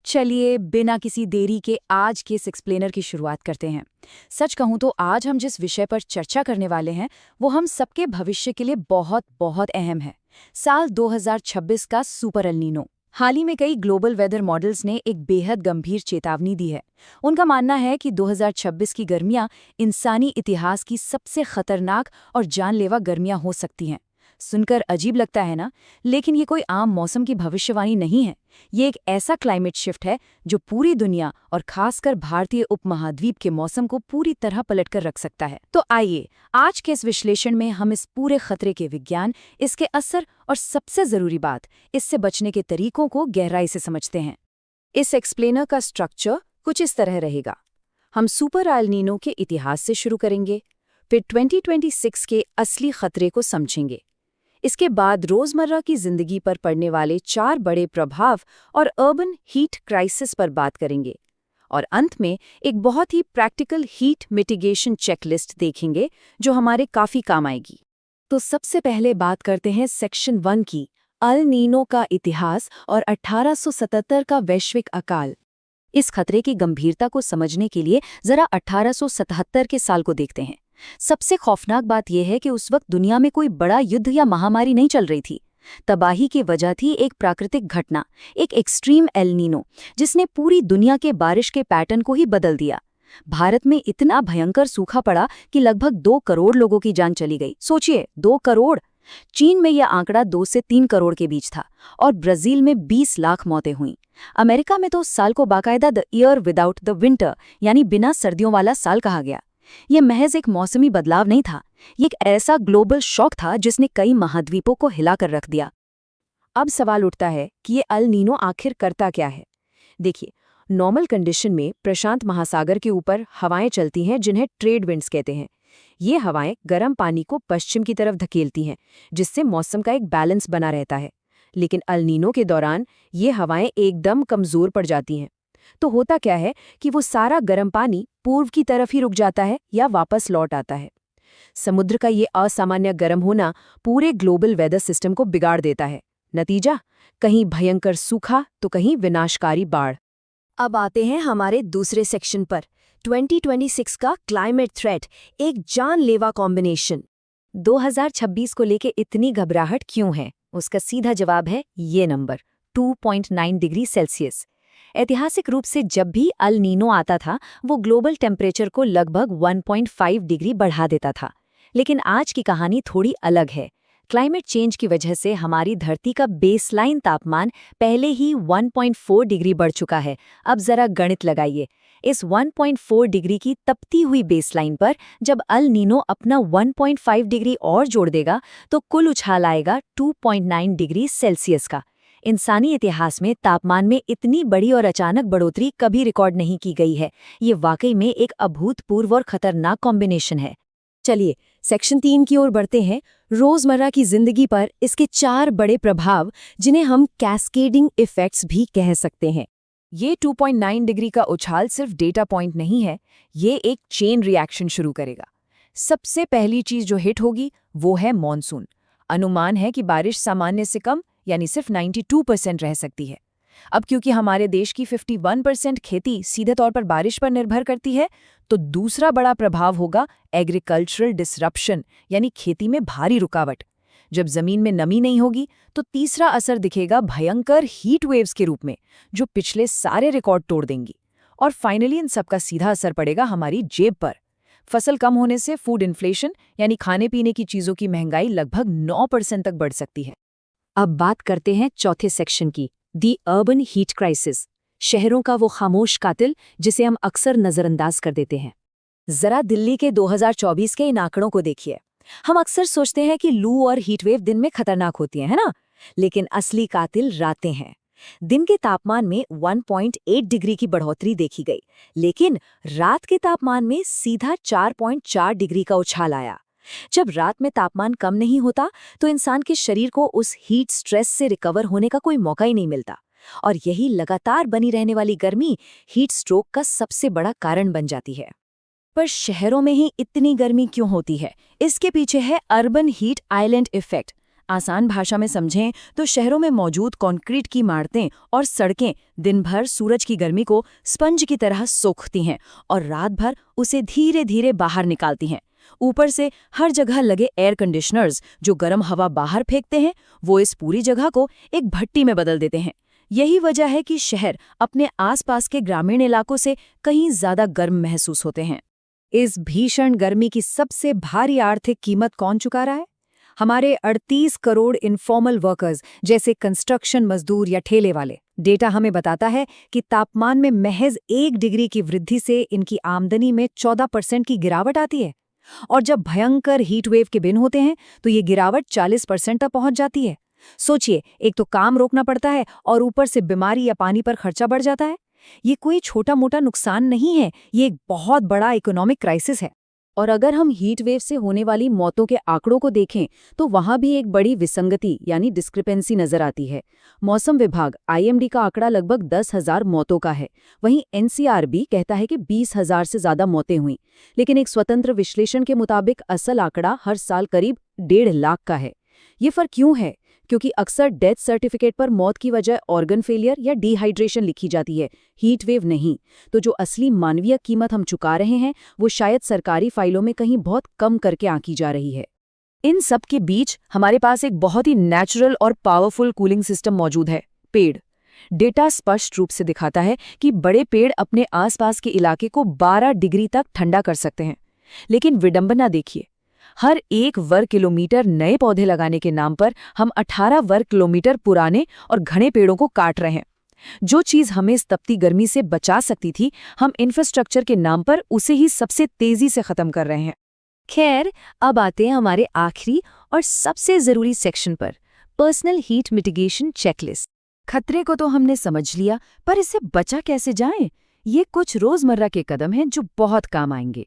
चलिए बिना किसी देरी के आज के इस एक्सप्लेनर की शुरुआत करते हैं। सच कहूं तो आज हम जिस विषय पर चर्चा करने वाले हैं वो हम सबके भविष्य के लिए बहुत बहुत अहम है। साल 2026 का सुपर एल नीनो। हाल ही में कई ग्लोबल वेदर मॉडल्स ने एक बेहद गंभीर चेतावनी दी है। उनका मानना है कि 2026 की गर्मियां इंसानी इतिहास की सबसे खतरनाक और जानलेवा गर्मियां हो सकती हैं। सुनकर अजीब लगता है ना, लेकिन ये कोई आम मौसम की भविष्यवाणी नहीं है। ये एक ऐसा क्लाइमेट शिफ्ट है जो पूरी दुनिया और खासकर भारतीय उपमहाद्वीप के मौसम को पूरी तरह पलटकर रख सकता है। तो आइए आज के इस विश्लेषण में हम इस पूरे खतरे के विज्ञान, इसके असर और सबसे जरूरी बात, इससे बचने के तरीकों को गहराई से समझते हैं। इस एक्सप्लेनर का स्ट्रक्चर कुछ इस तरह रहेगा। हम सुपर एल नीनो के इतिहास से शुरू करेंगे, फिर 2026 के असली खतरे को समझेंगे। इसके बाद रोजमर्रा की जिंदगी पर पड़ने वाले 4 बड़े प्रभाव और अर्बन हीट क्राइसिस पर बात करेंगे, और अंत में एक बहुत ही प्रैक्टिकल हीट मिटिगेशन चेकलिस्ट देखेंगे जो हमारे काफी काम आएगी। तो सबसे पहले बात करते हैं सेक्शन 1 की, अल नीनो का इतिहास और 1877 का वैश्विक अकाल। इस खतरे की गंभीरता को समझने के लिए जरा 1877 के साल को देखते हैं। सबसे खौफनाक बात यह है कि उस वक्त दुनिया में कोई बड़ा युद्ध या महामारी नहीं चल रही थी। तबाही की वजह थी एक प्राकृतिक घटना, एक एक्सट्रीम एल नीनो, जिसने पूरी दुनिया के बारिश के पैटर्न को ही बदल दिया। भारत में इतना भयंकर सूखा पड़ा कि लगभग 2 करोड़ लोगों की जान चली गई। सोचिए, 2 करोड़। चीन में यह आंकड़ा 2 से 3 करोड़ के बीच था और ब्राजील में 20 लाख मौतें हुईं। अमेरिका में तो उस साल को बाकायदा the year without the winter, यानी बिना सर्दियों वाला साल कहा गया। ये महज एक मौसमी बदलाव नहीं था, ये एक ऐसा ग्लोबल शॉक था जिसने कई महाद्वीपों को हिलाकर रख दिया। अब सवाल उठता है कि ये अल नीनो आखिर करता क्या है। देखिए, नॉर्मल कंडीशन में प्रशांत महासागर के ऊपर हवाएं चलती हैं जिन्हें ट्रेड विंड्स कहते हैं। ये हवाएं गर्म पानी को पश्चिम की तरफ धकेलती हैं, जिससे मौसम का एक बैलेंस बना रहता है। लेकिन अल नीनो के दौरान ये हवाएं एकदम कमजोर पड़ जाती हैं। तो होता क्या है कि वो सारा गर्म पानी पूर्व की तरफ ही रुक जाता है या वापस लौट आता है। समुद्र का ये असामान्य गर्म होना पूरे ग्लोबल वेदर सिस्टम को बिगाड़ देता है। नतीजा, कहीं भयंकर सूखा तो कहीं विनाशकारी बाढ़। अब आते हैं हमारे दूसरे सेक्शन पर, 2026 का क्लाइमेट थ्रेट, एक जानलेवा कॉम्बिनेशन। 2026 को लेके इतनी घबराहट क्यों है? उसका सीधा जवाब है ये नंबर, 2.9 डिग्री सेल्सियस। ऐतिहासिक रूप से जब भी अल नीनो आता था वो ग्लोबल टेम्परेचर को लगभग 1.5 डिग्री बढ़ा देता था। लेकिन आज की कहानी थोड़ी अलग है। क्लाइमेट चेंज की वजह से हमारी धरती का बेसलाइन तापमान पहले ही 1.4 डिग्री बढ़ चुका है। अब जरा गणित लगाइए, इस 1.4 डिग्री की तपती हुई बेसलाइन पर जब अल नीनो अपना 1.5 डिग्री और जोड़ देगा तो कुल उछाल आएगा 2.9 डिग्री सेल्सियस का। इंसानी इतिहास में तापमान में इतनी बड़ी और अचानक बढ़ोतरी कभी रिकॉर्ड नहीं की गई है। ये वाकई में एक अभूतपूर्व और खतरनाक कॉम्बिनेशन है। चलिए सेक्शन 3 की ओर बढ़ते हैं, रोजमर्रा की जिंदगी पर इसके 4 बड़े प्रभाव, जिन्हें हम कैस्केडिंग इफेक्ट्स भी कह सकते हैं। ये 2.9 डिग्री का उछाल सिर्फ डेटा पॉइंट नहीं है, ये एक चेन रिएक्शन शुरू करेगा। सबसे पहली चीज जो हिट होगी वो है मॉनसून। अनुमान है कि बारिश सामान्य से कम, यानी सिर्फ 92% रह सकती है। अब क्योंकि हमारे देश की 51% खेती सीधे तौर पर बारिश पर निर्भर करती है, तो दूसरा बड़ा प्रभाव होगा एग्रीकल्चरल डिसरप्शन, यानी खेती में भारी रुकावट। जब जमीन में नमी नहीं होगी तो तीसरा असर दिखेगा भयंकर हीट वेव्स के रूप में, जो पिछले सारे रिकॉर्ड तोड़ देंगी। और फाइनली इन सबका सीधा असर पड़ेगा हमारी जेब पर। फसल कम होने से फूड इन्फ्लेशन, यानी खाने पीने की चीजों की महंगाई लगभग 9% तक बढ़ सकती है। अब बात करते हैं चौथे सेक्शन की, दी अर्बन हीट क्राइसिस, शहरों का वो खामोश कातिल जिसे हम अक्सर नजरअंदाज कर देते हैं। जरा दिल्ली के 2024 के इन आंकड़ों को देखिए। हम अक्सर सोचते हैं कि लू और हीटवेव दिन में खतरनाक होती हैं, है ना? लेकिन असली कातिल रातें हैं। दिन के तापमान में 1.8 डिग्री की बढ़ोतरी देखी गई, लेकिन रात के तापमान में सीधा 4.4 डिग्री का उछाल आया। जब रात में तापमान कम नहीं होता तो इंसान के शरीर को उस हीट स्ट्रेस से रिकवर होने का कोई मौका ही नहीं मिलता, और यही लगातार बनी रहने वाली गर्मी हीट स्ट्रोक का सबसे बड़ा कारण बन जाती है। पर शहरों में ही इतनी गर्मी क्यों होती है? इसके पीछे है अर्बन हीट आइलैंड इफेक्ट। आसान भाषा में समझें तो शहरों में मौजूद कंक्रीट की इमारतें और सड़कें दिन भर सूरज की गर्मी को स्पंज की तरह सोखती हैं और रात भर उसे धीरे धीरे बाहर निकालती हैं। ऊपर से हर जगह लगे एयर कंडीशनर्स जो गर्म हवा बाहर फेंकते हैं, वो इस पूरी जगह को एक भट्टी में बदल देते हैं। यही वजह है कि शहर अपने आसपास के ग्रामीण इलाकों से कहीं ज्यादा गर्म महसूस होते हैं। इस भीषण गर्मी की सबसे भारी आर्थिक कीमत कौन चुका रहा है? हमारे 38 करोड़ इनफॉर्मल वर्कर्स जैसे कंस्ट्रक्शन मजदूर या ठेले वाले। डेटा हमें बताता है कि तापमान में महज 1 डिग्री की वृद्धि से इनकी आमदनी में 14% की गिरावट आती है। और जब भयंकर हीट वेव के दिन होते हैं तो ये गिरावट 40% तक पहुंच जाती है। सोचिए, एक तो काम रोकना पड़ता है और ऊपर से बीमारी या पानी पर खर्चा बढ़ जाता है। ये कोई छोटा मोटा नुकसान नहीं है, ये एक बहुत बड़ा इकोनॉमिक क्राइसिस है। और अगर हम हीट वेव से होने वाली मौतों के आंकड़ों को देखें तो वहां भी एक बड़ी विसंगति यानी डिस्क्रिपेंसी नजर आती है। मौसम विभाग IMD का आंकड़ा लगभग 10,000 मौतों का है, वहीं NCRB कहता है कि 20,000 से ज्यादा मौतें हुई। लेकिन एक स्वतंत्र विश्लेषण के मुताबिक असल आंकड़ा हर साल करीब 1.5 लाख का है। ये फर्क क्यों है? क्योंकि अक्सर डेथ सर्टिफिकेट पर मौत की वजह ऑर्गन फेलियर या डिहाइड्रेशन लिखी जाती है, हीट वेव नहीं। तो जो असली मानवीय कीमत हम चुका रहे हैं वो शायद सरकारी फाइलों में कहीं बहुत कम करके आंकी जा रही है। इन सब के बीच हमारे पास एक बहुत ही नेचुरल और पावरफुल कूलिंग सिस्टम मौजूद है, पेड़। डेटा स्पष्ट रूप से दिखाता है कि बड़े पेड़ अपने आसपास के इलाके को 12 डिग्री तक ठंडा कर सकते हैं। लेकिन विडंबना देखिए, हर 1 वर्ग किलोमीटर नए पौधे लगाने के नाम पर हम 18 वर्ग किलोमीटर पुराने और घने पेड़ों को काट रहे हैं। जो चीज हमें इस तपती गर्मी से बचा सकती थी, हम इंफ्रास्ट्रक्चर के नाम पर उसे ही सबसे तेजी से खत्म कर रहे हैं। खैर, अब आते हैं हमारे आखिरी और सबसे जरूरी सेक्शन पर, पर्सनल हीट मिटिगेशन चेकलिस्ट। खतरे को तो हमने समझ लिया, पर इससे बचा कैसे जाए? ये कुछ रोजमर्रा के कदम हैं जो बहुत काम आएंगे।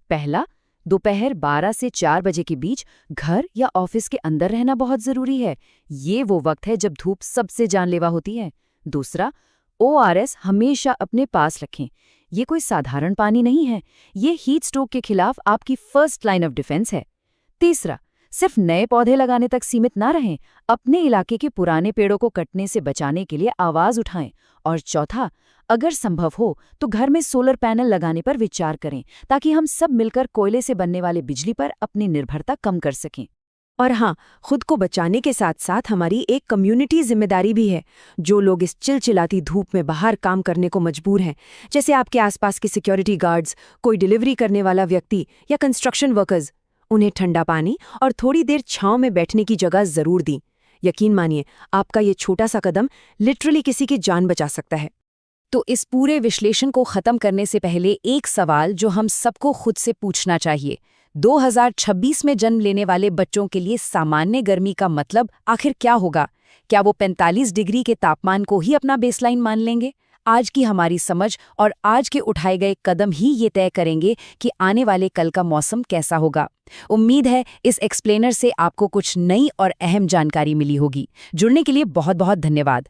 पहला, दोपहर 12 से 4 बजे के बीच घर या ऑफिस के अंदर रहना बहुत जरूरी है। ये वो वक्त है जब धूप सबसे जानलेवा होती है। दूसरा, ORS हमेशा अपने पास रखें। ये कोई साधारण पानी नहीं है, ये हीट स्ट्रोक के खिलाफ आपकी फर्स्ट लाइन ऑफ डिफेंस है। तीसरा, सिर्फ नए पौधे लगाने तक सीमित ना रहें, अपने इलाके के पुराने पेड़ों को कटने से बचाने के लिए आवाज उठाएं। और चौथा, अगर संभव हो तो घर में सोलर पैनल लगाने पर विचार करें, ताकि हम सब मिलकर कोयले से बनने वाले बिजली पर अपनी निर्भरता कम कर सकें। और हाँ, खुद को बचाने के साथ साथ हमारी एक कम्युनिटी जिम्मेदारी भी है। जो लोग इस चिलचिलाती धूप में बाहर काम करने को मजबूर हैं, जैसे आपके आसपास के सिक्योरिटी गार्ड्स, कोई डिलीवरी करने वाला व्यक्ति या कंस्ट्रक्शन वर्कर्स, उन्हें ठंडा पानी और थोड़ी देर छांव में बैठने की जगह जरूर दी। यकीन मानिए, आपका ये छोटा सा कदम लिटरली किसी की जान बचा सकता है। तो इस पूरे विश्लेषण को खत्म करने से पहले एक सवाल जो हम सबको खुद से पूछना चाहिए, 2026 में जन्म लेने वाले बच्चों के लिए सामान्य गर्मी का मतलब आखिर क्या होगा? क्या वो 45 डिग्री के तापमान को ही अपना बेसलाइन मान लेंगे? आज की हमारी समझ और आज के उठाए गए कदम ही ये तय करेंगे कि आने वाले कल का मौसम कैसा होगा। उम्मीद है इस एक्सप्लेनर से आपको कुछ नई और अहम जानकारी मिली होगी। जुड़ने के लिए बहुत बहुत धन्यवाद।